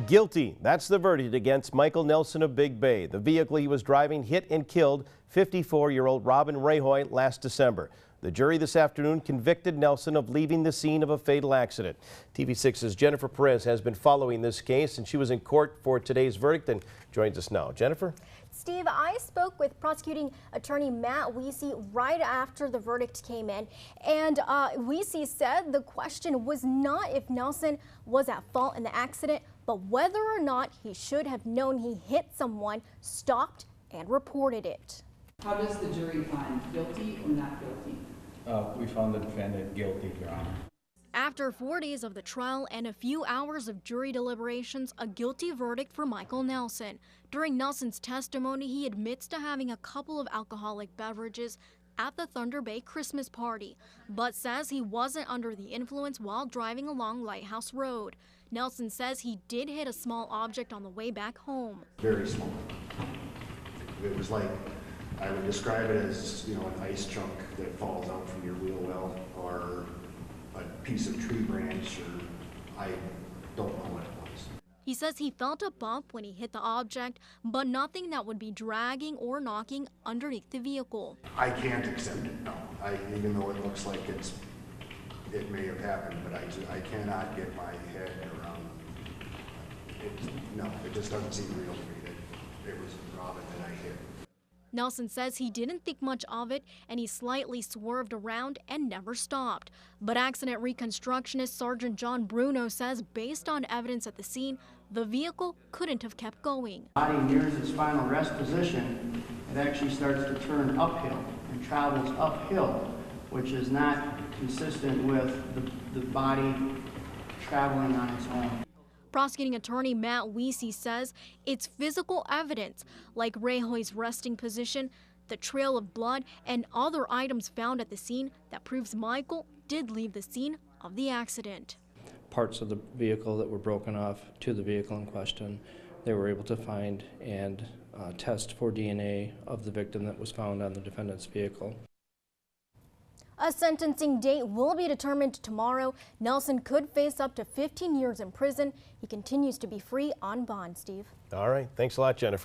Guilty. That's the verdict against Michael Nelson of Big Bay. The vehicle he was driving hit and killed 54-year-old Robin Rajoy last December. The jury this afternoon convicted Nelson of leaving the scene of a fatal accident. TV6's Jennifer Perez has been following this case, and she was in court for today's verdict and joins us now. Jennifer? Steve, I spoke with prosecuting attorney Matt Wiese right after the verdict came in, and Wiese said the question was not if Nelson was at fault in the accident, but whether or not he should have known he hit someone, stopped, and reported it. How does the jury find, guilty or not guilty? We found the defendant guilty, Your Honor. After 4 days of the trial and a few hours of jury deliberations, a guilty verdict for Michael Nelson. During Nelson's testimony, he admits to having a couple of alcoholic beverages at the Thunder Bay Christmas party, but says he wasn't under the influence while driving along Lighthouse Road. Nelson says he did hit a small object on the way back home. Very small. It was like, I would describe it as, an ice chunk that falls out from your wheel well, or a piece of tree branch, or I don't know what it was. He says he felt a bump when he hit the object, but nothing that would be dragging or knocking underneath the vehicle. I can't accept it, no. Even though it looks like it may have happened, but I cannot get my head around it. No, it just doesn't seem real to me that it was Robin that I hit. Nelson says he didn't think much of it and he slightly swerved around and never stopped. But accident reconstructionist Sergeant John Bruno says based on evidence at the scene, the vehicle couldn't have kept going. The body nears its final rest position, it actually starts to turn uphill and travels uphill, which is not consistent with the body traveling on its own. Prosecuting attorney Matt Wiese says it's physical evidence like Rajoy's resting position, the trail of blood, and other items found at the scene that proves Michael did leave the scene of the accident. Parts of the vehicle that were broken off to the vehicle in question, they were able to find and test for DNA of the victim that was found on the defendant's vehicle. A sentencing date will be determined tomorrow. Nelson could face up to 15 years in prison. He continues to be free on bond, Steve. All right. Thanks a lot, Jennifer.